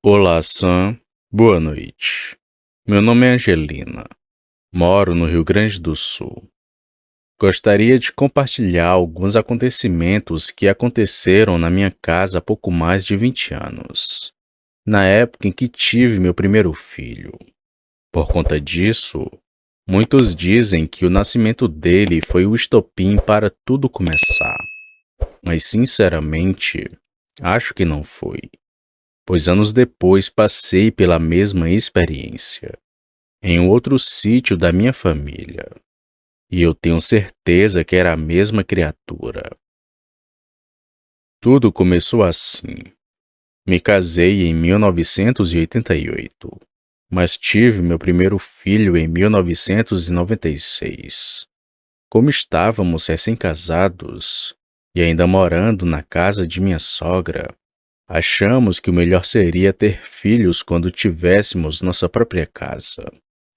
Olá, Sam. Boa noite. Meu nome é Angelina. Moro no Rio Grande do Sul. Gostaria de compartilhar alguns acontecimentos que aconteceram na minha casa há pouco mais de 20 anos, na época em que tive meu primeiro filho. Por conta disso, muitos dizem que o nascimento dele foi o estopim para tudo começar, mas sinceramente, acho que não foi. Pois anos depois passei pela mesma experiência, em um outro sítio da minha família, e eu tenho certeza que era a mesma criatura. Tudo começou assim. Me casei em 1988, mas tive meu primeiro filho em 1996. Como estávamos recém-casados e ainda morando na casa de minha sogra, achamos que o melhor seria ter filhos quando tivéssemos nossa própria casa,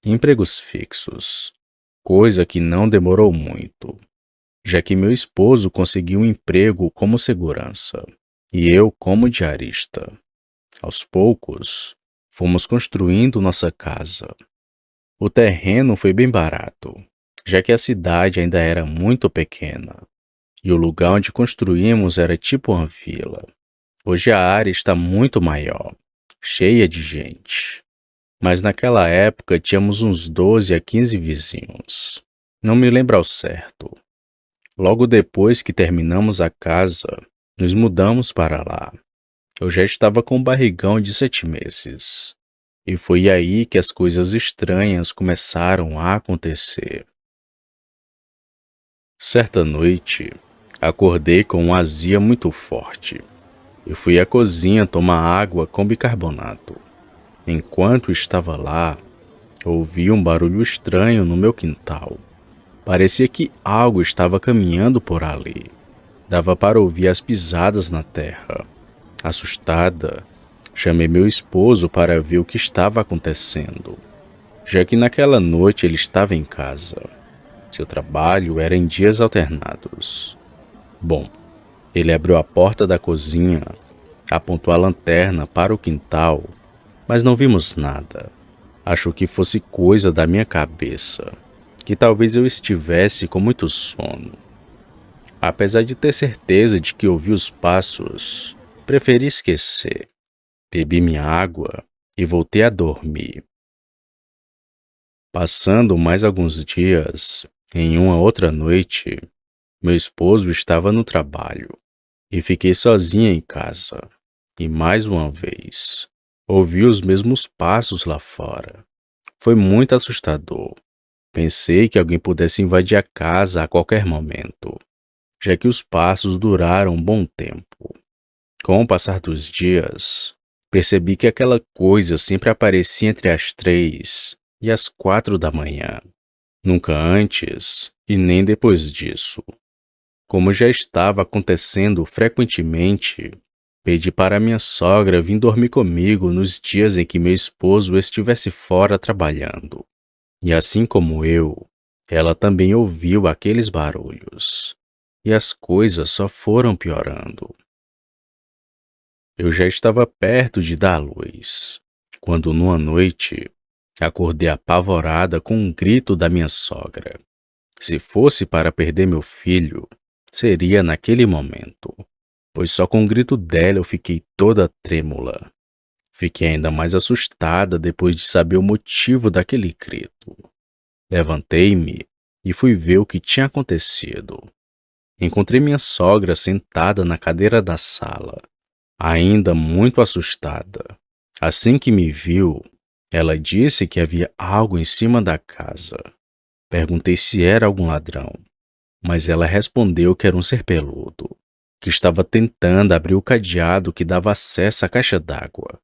empregos fixos, coisa que não demorou muito, já que meu esposo conseguiu um emprego como segurança e eu como diarista. Aos poucos, fomos construindo nossa casa. O terreno foi bem barato, já que a cidade ainda era muito pequena, e o lugar onde construímos era tipo uma vila. Hoje a área está muito maior, cheia de gente. Mas naquela época tínhamos uns 12 a 15 vizinhos. Não me lembro ao certo. Logo depois que terminamos a casa, nos mudamos para lá. Eu já estava com um barrigão de 7 meses. E foi aí que as coisas estranhas começaram a acontecer. Certa noite, acordei com uma azia muito forte. Eu fui à cozinha tomar água com bicarbonato. Enquanto estava lá, ouvi um barulho estranho no meu quintal. Parecia que algo estava caminhando por ali. Dava para ouvir as pisadas na terra. Assustada, chamei meu esposo para ver o que estava acontecendo, já que naquela noite ele estava em casa. Seu trabalho era em dias alternados. Bom, ele abriu a porta da cozinha, apontou a lanterna para o quintal, mas não vimos nada. Achou que fosse coisa da minha cabeça, que talvez eu estivesse com muito sono. Apesar de ter certeza de que ouvi os passos, preferi esquecer. Bebi minha água e voltei a dormir. Passando mais alguns dias, em uma outra noite, meu esposo estava no trabalho e fiquei sozinha em casa. E mais uma vez, ouvi os mesmos passos lá fora. Foi muito assustador. Pensei que alguém pudesse invadir a casa a qualquer momento, já que os passos duraram um bom tempo. Com o passar dos dias, percebi que aquela coisa sempre aparecia entre as 3 e as 4 da manhã. Nunca antes e nem depois disso. Como já estava acontecendo frequentemente, pedi para minha sogra vir dormir comigo nos dias em que meu esposo estivesse fora trabalhando. E assim como eu, ela também ouviu aqueles barulhos. E as coisas só foram piorando. Eu já estava perto de dar à luz, quando numa noite acordei apavorada com um grito da minha sogra. Se fosse para perder meu filho, seria naquele momento, pois só com o grito dela eu fiquei toda trêmula. Fiquei ainda mais assustada depois de saber o motivo daquele grito. Levantei-me e fui ver o que tinha acontecido. Encontrei minha sogra sentada na cadeira da sala, ainda muito assustada. Assim que me viu, ela disse que havia algo em cima da casa. Perguntei se era algum ladrão, mas ela respondeu que era um ser peludo, que estava tentando abrir o cadeado que dava acesso à caixa d'água,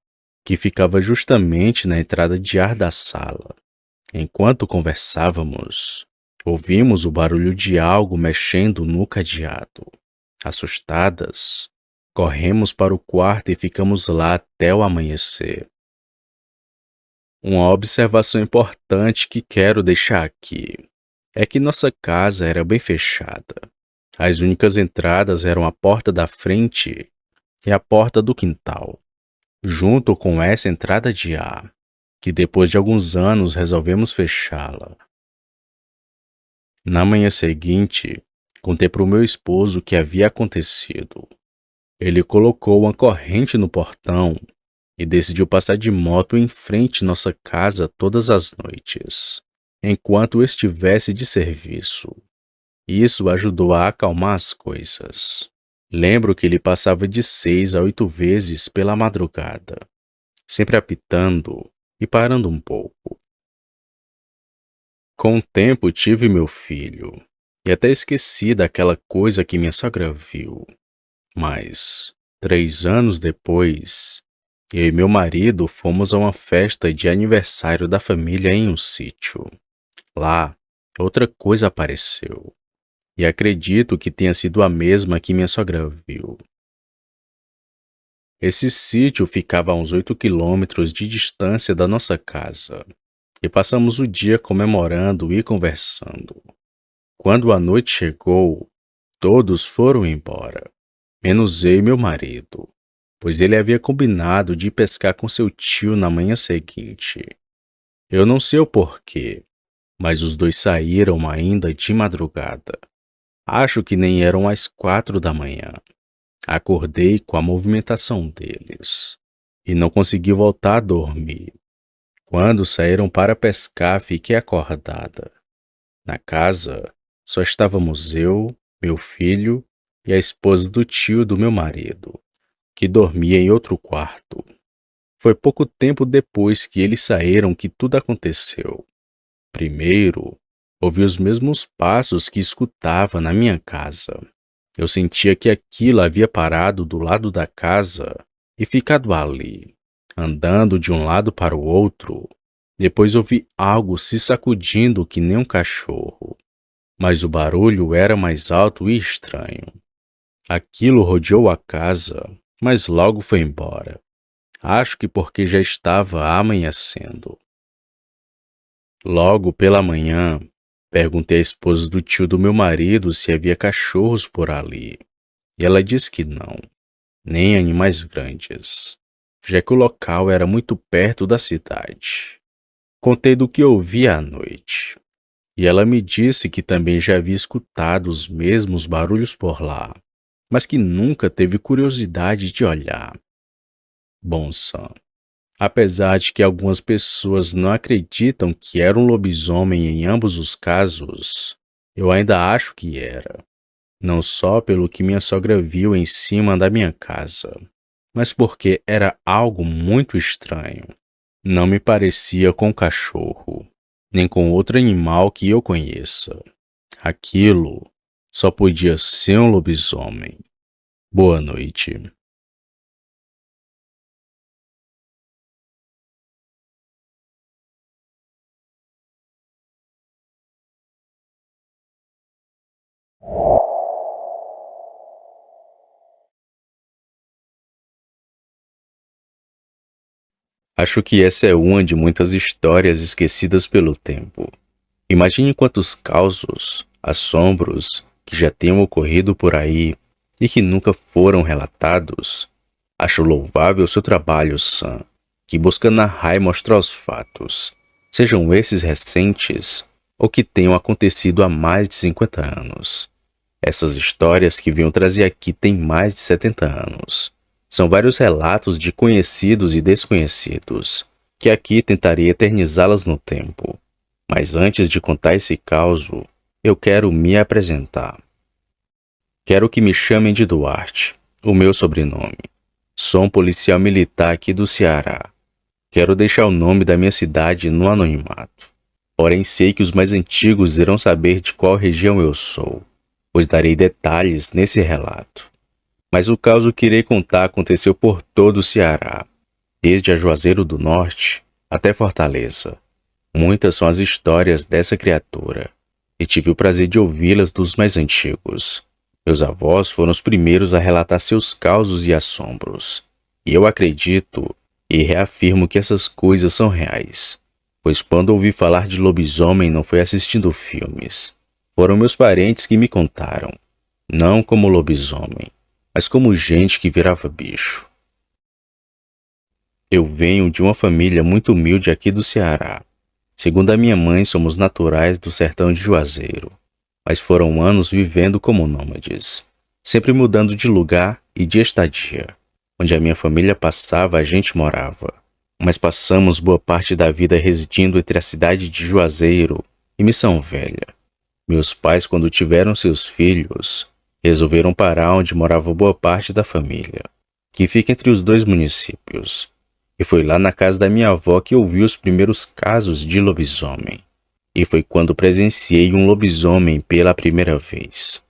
que ficava justamente na entrada de ar da sala. Enquanto conversávamos, ouvimos o barulho de algo mexendo no cadeado. Assustadas, corremos para o quarto e ficamos lá até o amanhecer. Uma observação importante que quero deixar aqui é que nossa casa era bem fechada. As únicas entradas eram a porta da frente e a porta do quintal. junto com essa entrada de ar, que depois de alguns anos resolvemos fechá-la. Na manhã seguinte, contei para o meu esposo o que havia acontecido. Ele colocou uma corrente no portão e decidiu passar de moto em frente à nossa casa todas as noites, enquanto eu estivesse de serviço. Isso ajudou a acalmar as coisas. Lembro que ele passava de 6 a 8 vezes pela madrugada, sempre apitando e parando um pouco. Com o tempo tive meu filho, e até esqueci daquela coisa que minha sogra viu. Mas, 3 anos depois, eu e meu marido fomos a uma festa de aniversário da família em um sítio. Lá, outra coisa apareceu, e acredito que tenha sido a mesma que minha sogra viu. Esse sítio ficava a uns 8 quilômetros de distância da nossa casa, e passamos o dia comemorando e conversando. Quando a noite chegou, todos foram embora, menos eu e meu marido, pois ele havia combinado de ir pescar com seu tio na manhã seguinte. Eu não sei o porquê, mas os dois saíram ainda de madrugada. Acho que nem eram as 4 da manhã. Acordei com a movimentação deles e não consegui voltar a dormir. Quando saíram para pescar, fiquei acordada. Na casa, só estávamos eu, meu filho e a esposa do tio do meu marido, que dormia em outro quarto. Foi pouco tempo depois que eles saíram que tudo aconteceu. Primeiro, ouvi os mesmos passos que escutava na minha casa. Eu sentia que aquilo havia parado do lado da casa e ficado ali, andando de um lado para o outro. Depois ouvi algo se sacudindo que nem um cachorro, mas o barulho era mais alto e estranho. Aquilo rodeou a casa, mas logo foi embora. Acho que porque já estava amanhecendo. Logo pela manhã, perguntei à esposa do tio do meu marido se havia cachorros por ali, e ela disse que não, nem animais grandes, já que o local era muito perto da cidade. Contei do que ouvi à noite, e ela me disse que também já havia escutado os mesmos barulhos por lá, mas que nunca teve curiosidade de olhar. Bom, Sam, apesar de que algumas pessoas não acreditam que era um lobisomem em ambos os casos, eu ainda acho que era. Não só pelo que minha sogra viu em cima da minha casa, mas porque era algo muito estranho. Não me parecia com cachorro, nem com outro animal que eu conheça. Aquilo só podia ser um lobisomem. Boa noite. Acho que essa é uma de muitas histórias esquecidas pelo tempo. Imagine quantos causos, assombros que já tenham ocorrido por aí e que nunca foram relatados. Acho louvável seu trabalho, Sam, que busca narrar e mostrar os fatos, sejam esses recentes ou que tenham acontecido há mais de 50 anos. Essas histórias que venho trazer aqui têm mais de 70 anos. São vários relatos de conhecidos e desconhecidos, que aqui tentarei eternizá-las no tempo. Mas antes de contar esse caso, eu quero me apresentar. Quero que me chamem de Duarte, o meu sobrenome. Sou um policial militar aqui do Ceará. Quero deixar o nome da minha cidade no anonimato. Porém, sei que os mais antigos irão saber de qual região eu sou, pois darei detalhes nesse relato. Mas o caso que irei contar aconteceu por todo o Ceará, desde a Juazeiro do Norte até Fortaleza. Muitas são as histórias dessa criatura, e tive o prazer de ouvi-las dos mais antigos. Meus avós foram os primeiros a relatar seus causos e assombros, e eu acredito e reafirmo que essas coisas são reais, pois quando ouvi falar de lobisomem não foi assistindo filmes. Foram meus parentes que me contaram, não como lobisomem, mas como gente que virava bicho. Eu venho de uma família muito humilde aqui do Ceará. Segundo a minha mãe, somos naturais do sertão de Juazeiro, mas foram anos vivendo como nômades, sempre mudando de lugar e de estadia. Onde a minha família passava, a gente morava, mas passamos boa parte da vida residindo entre a cidade de Juazeiro e Missão Velha. Meus pais, quando tiveram seus filhos, resolveram parar onde morava boa parte da família, que fica entre os dois municípios. E foi lá na casa da minha avó que eu vi os primeiros casos de lobisomem. E foi quando presenciei um lobisomem pela primeira vez.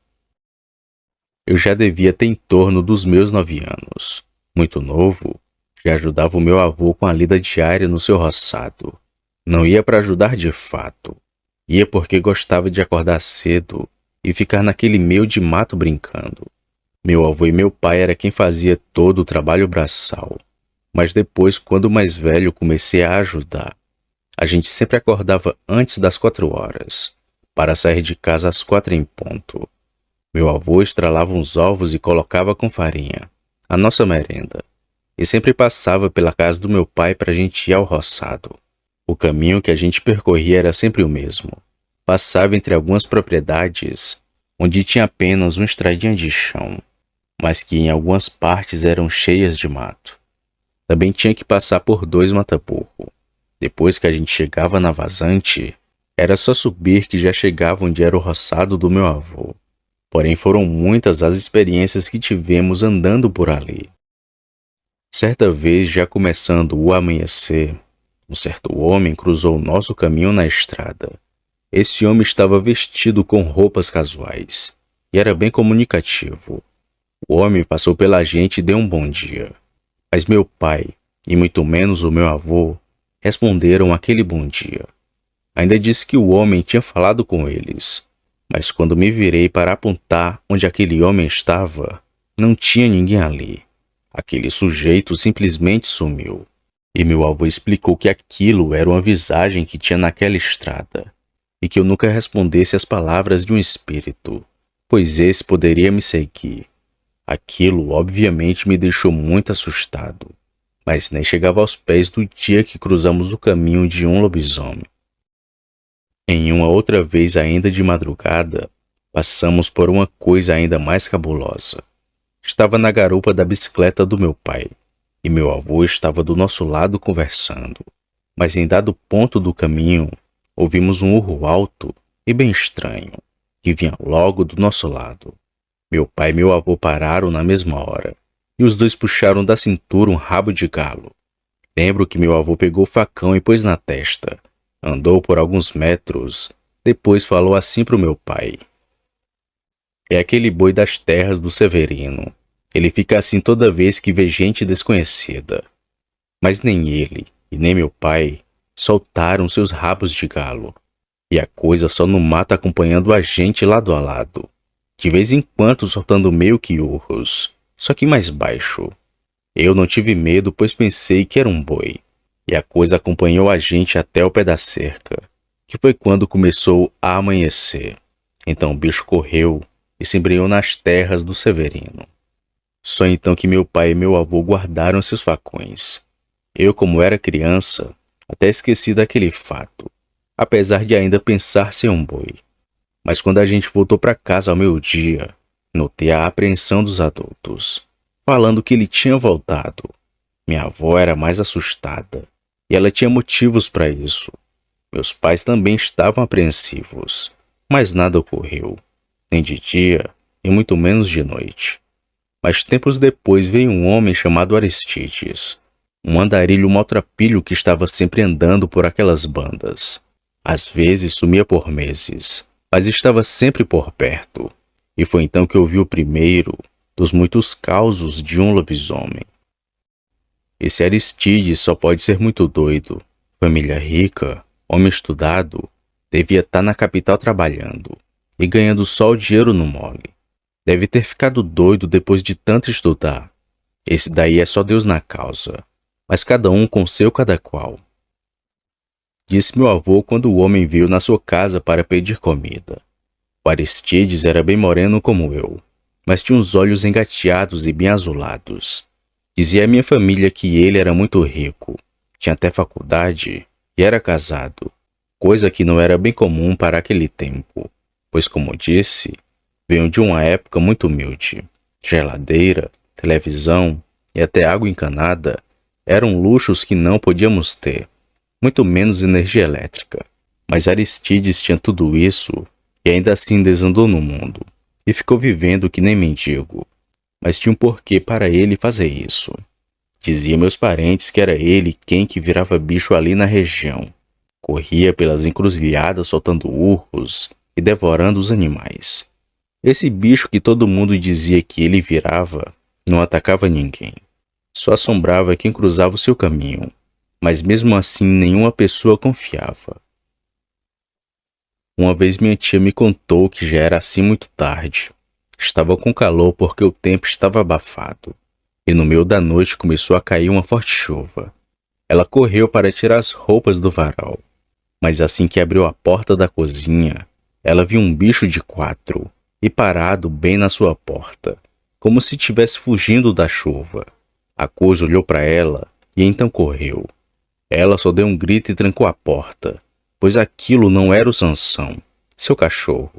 Eu já devia ter em torno dos meus 9 anos. Muito novo, já ajudava o meu avô com a lida diária no seu roçado. Não ia para ajudar de fato. Ia porque gostava de acordar cedo e ficar naquele meio de mato brincando. Meu avô e meu pai era quem fazia todo o trabalho braçal. Mas depois, quando mais velho, comecei a ajudar. A gente sempre acordava antes das 4 horas, para sair de casa às 4 em ponto. Meu avô estralava uns ovos e colocava com farinha, a nossa merenda, e sempre passava pela casa do meu pai para a gente ir ao roçado. O caminho que a gente percorria era sempre o mesmo. Passava entre algumas propriedades, onde tinha apenas uma estradinha de chão, mas que em algumas partes eram cheias de mato. Também tinha que passar por 2 mata-burro. Depois que a gente chegava na vazante, era só subir que já chegava onde era o roçado do meu avô. Porém, foram muitas as experiências que tivemos andando por ali. Certa vez, já começando o amanhecer, um certo homem cruzou o nosso caminho na estrada. Esse homem estava vestido com roupas casuais e era bem comunicativo. O homem passou pela gente e deu um bom dia. Mas meu pai, e muito menos o meu avô, responderam aquele bom dia. Ainda disse que o homem tinha falado com eles, mas quando me virei para apontar onde aquele homem estava, não tinha ninguém ali. Aquele sujeito simplesmente sumiu. E meu avô explicou que aquilo era uma visagem que tinha naquela estrada, e que eu nunca respondesse às palavras de um espírito, pois esse poderia me seguir. Aquilo, obviamente, me deixou muito assustado, mas nem chegava aos pés do dia que cruzamos o caminho de um lobisomem. Em uma outra vez, ainda de madrugada, passamos por uma coisa ainda mais cabulosa. Estava na garupa da bicicleta do meu pai, e meu avô estava do nosso lado conversando, mas em dado ponto do caminho, ouvimos um urro alto e bem estranho, que vinha logo do nosso lado. Meu pai e meu avô pararam na mesma hora, e os dois puxaram da cintura um rabo de galo. Lembro que meu avô pegou o facão e pôs na testa. Andou por alguns metros, depois falou assim para o meu pai. É aquele boi das terras do Severino. Ele fica assim toda vez que vê gente desconhecida. Mas nem ele, e nem meu pai, soltaram seus rabos de galo. E a coisa só no mato acompanhando a gente lado a lado. De vez em quando soltando meio que urros, só que mais baixo. Eu não tive medo, pois pensei que era um boi, e a coisa acompanhou a gente até o pé da cerca, que foi quando começou a amanhecer. Então o bicho correu e se embrenhou nas terras do Severino. Só então que meu pai e meu avô guardaram seus facões. Eu, como era criança, até esqueci daquele fato, apesar de ainda pensar ser um boi. Mas quando a gente voltou para casa ao meio-dia, notei a apreensão dos adultos, falando que ele tinha voltado. Minha avó era mais assustada, e ela tinha motivos para isso. Meus pais também estavam apreensivos, mas nada ocorreu, nem de dia, e muito menos de noite. Mas tempos depois veio um homem chamado Aristides, um andarilho maltrapilho que estava sempre andando por aquelas bandas. Às vezes sumia por meses, mas estava sempre por perto. E foi então que eu vi o primeiro dos muitos causos de um lobisomem. Esse Aristides só pode ser muito doido. Família rica, homem estudado, devia estar na capital trabalhando e ganhando só o dinheiro no mole. Deve ter ficado doido depois de tanto estudar. Esse daí é só Deus na causa, mas cada um com seu cada qual. Disse meu avô quando o homem veio na sua casa para pedir comida. O Aristides era bem moreno como eu, mas tinha os olhos engateados e bem azulados. Dizia a minha família que ele era muito rico, tinha até faculdade e era casado, coisa que não era bem comum para aquele tempo, pois, como disse, venho de uma época muito humilde. Geladeira, televisão e até água encanada eram luxos que não podíamos ter, muito menos energia elétrica. Mas Aristides tinha tudo isso e ainda assim desandou no mundo e ficou vivendo que nem mendigo. Mas tinha um porquê para ele fazer isso. Dizia meus parentes que era ele quem que virava bicho ali na região. Corria pelas encruzilhadas soltando urros e devorando os animais. Esse bicho que todo mundo dizia que ele virava não atacava ninguém. Só assombrava quem cruzava o seu caminho, mas mesmo assim nenhuma pessoa confiava. Uma vez minha tia me contou que já era assim muito tarde. Estava com calor porque o tempo estava abafado, e no meio da noite começou a cair uma forte chuva. Ela correu para tirar as roupas do varal, mas assim que abriu a porta da cozinha, ela viu um bicho de 4 e parado bem na sua porta, como se estivesse fugindo da chuva. A coisa olhou para ela e então correu. Ela só deu um grito e trancou a porta, pois aquilo não era o Sansão, seu cachorro,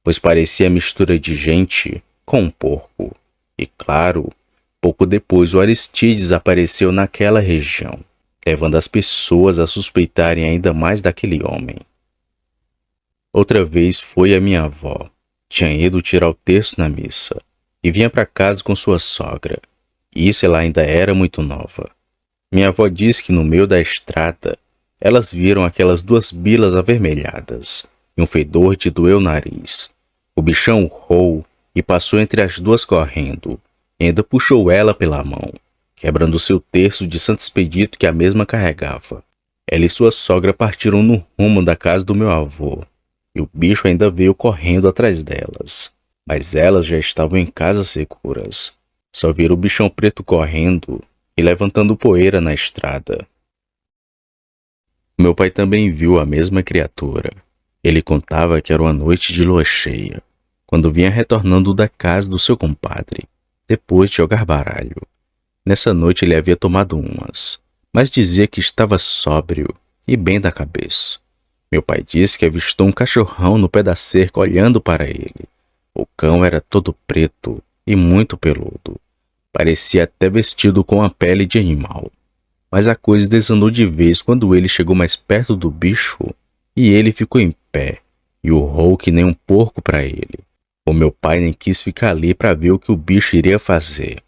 pois parecia a mistura de gente com um porco. E claro, pouco depois o Aristides apareceu naquela região, levando as pessoas a suspeitarem ainda mais daquele homem. Outra vez foi a minha avó. Tinha ido tirar o terço na missa e vinha para casa com sua sogra. E isso ela ainda era muito nova. Minha avó disse que no meio da estrada elas viram aquelas 2 bilas avermelhadas e um fedor de doer o nariz. O bichão urrou e passou entre as 2 correndo e ainda puxou ela pela mão, quebrando seu terço de Santo Expedito que a mesma carregava. Ela e sua sogra partiram no rumo da casa do meu avô. E o bicho ainda veio correndo atrás delas. Mas elas já estavam em casa seguras. Só viram o bichão preto correndo e levantando poeira na estrada. Meu pai também viu a mesma criatura. Ele contava que era uma noite de lua cheia, quando vinha retornando da casa do seu compadre, depois de jogar baralho. Nessa noite ele havia tomado umas, mas dizia que estava sóbrio e bem da cabeça. Meu pai disse que avistou um cachorrão no pé da cerca olhando para ele. O cão era todo preto e muito peludo. Parecia até vestido com a pele de animal. Mas a coisa desandou de vez quando ele chegou mais perto do bicho e ele ficou em pé e urrou que nem um porco para ele. O meu pai nem quis ficar ali para ver o que o bicho iria fazer.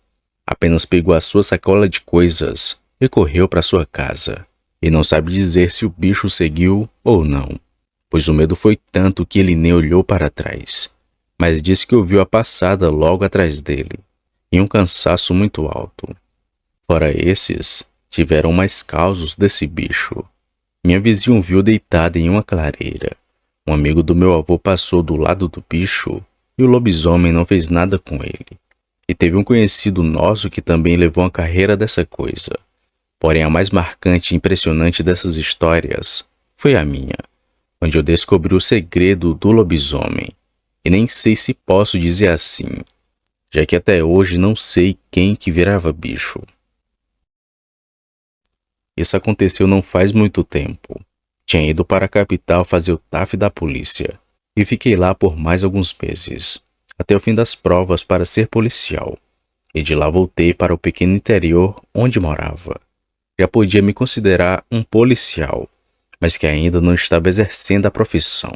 Apenas pegou a sua sacola de coisas e correu para sua casa. E não sabe dizer se o bicho seguiu ou não, pois o medo foi tanto que ele nem olhou para trás, mas disse que ouviu a passada logo atrás dele, e um cansaço muito alto. Fora esses, tiveram mais causos desse bicho. Minha vizinha o viu deitada em uma clareira. Um amigo do meu avô passou do lado do bicho e o lobisomem não fez nada com ele. E teve um conhecido nosso que também levou uma carreira dessa coisa. Porém, a mais marcante e impressionante dessas histórias foi a minha, onde eu descobri o segredo do lobisomem. E nem sei se posso dizer assim, já que até hoje não sei quem que virava bicho. Isso aconteceu não faz muito tempo. Tinha ido para a capital fazer o TAF da polícia e fiquei lá por mais alguns meses, até o fim das provas para ser policial. E de lá voltei para o pequeno interior onde morava. Já podia me considerar um policial, mas que ainda não estava exercendo a profissão.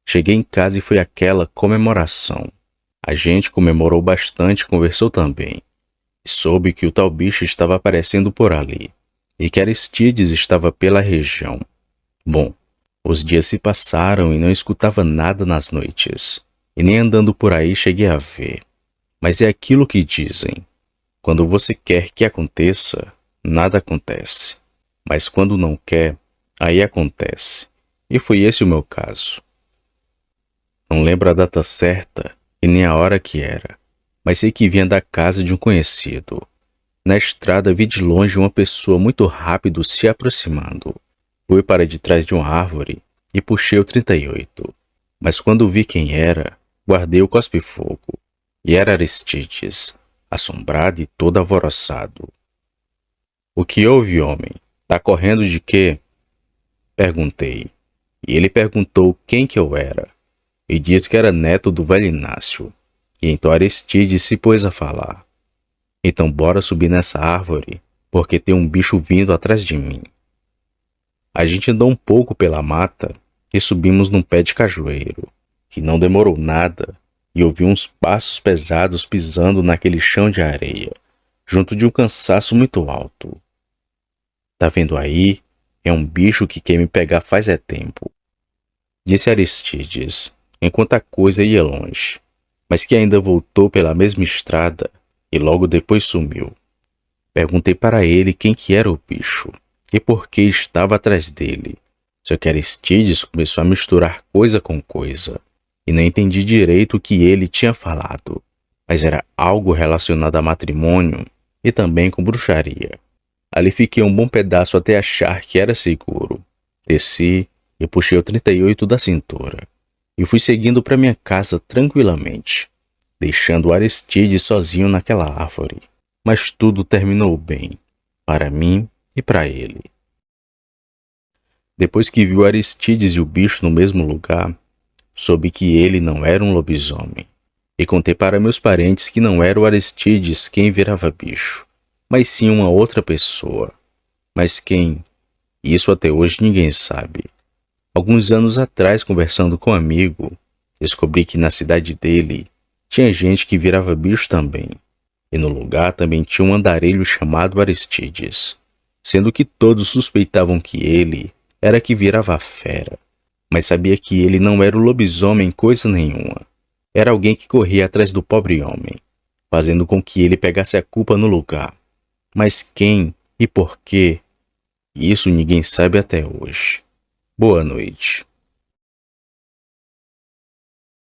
Cheguei em casa e foi aquela comemoração. A gente comemorou bastante e conversou também. E soube que o tal bicho estava aparecendo por ali, e que Aristides estava pela região. Bom, os dias se passaram e não escutava nada nas noites, e nem andando por aí cheguei a ver. Mas é aquilo que dizem: quando você quer que aconteça, nada acontece. Mas quando não quer, aí acontece. E foi esse o meu caso. Não lembro a data certa e nem a hora que era, mas sei que vinha da casa de um conhecido. Na estrada vi de longe uma pessoa muito rápido se aproximando. Fui para de trás de uma árvore e puxei o 38. Mas quando vi quem era, guardei o cospe-fogo. E era Aristides. assombrado e todo alvoroçado. "O que houve, homem? Tá correndo de quê?" Perguntei. E ele perguntou quem que eu era, e disse que era neto do velho Inácio. E então Aristides se pôs a falar. "Então bora subir nessa árvore, porque tem um bicho vindo atrás de mim." A gente andou um pouco pela mata e subimos num pé de cajueiro, que não demorou nada, e ouvi uns passos pesados pisando naquele chão de areia, junto de um cansaço muito alto. "Tá vendo aí? É um bicho que quer me pegar faz é tempo," disse Aristides, enquanto a coisa ia longe, mas que ainda voltou pela mesma estrada e logo depois sumiu. Perguntei para ele quem que era o bicho e por que estava atrás dele. Só que Aristides começou a misturar coisa com coisa, e não entendi direito o que ele tinha falado, mas era algo relacionado a matrimônio e também com bruxaria. Ali fiquei um bom pedaço até achar que era seguro. Desci e puxei o 38 da cintura, e fui seguindo para minha casa tranquilamente, deixando Aristides sozinho naquela árvore. Mas tudo terminou bem, para mim e para ele. Depois que viu Aristides e o bicho no mesmo lugar, soube que ele não era um lobisomem, e contei para meus parentes que não era o Aristides quem virava bicho, mas sim uma outra pessoa. Mas quem? Isso até hoje ninguém sabe. Alguns anos atrás, conversando com um amigo, descobri que na cidade dele tinha gente que virava bicho também, e no lugar também tinha um andarilho chamado Aristides, sendo que todos suspeitavam que ele era que virava a fera, mas sabia que ele não era o lobisomem coisa nenhuma. Era alguém que corria atrás do pobre homem, fazendo com que ele pegasse a culpa no lugar. Mas quem e por quê? Isso ninguém sabe até hoje. Boa noite.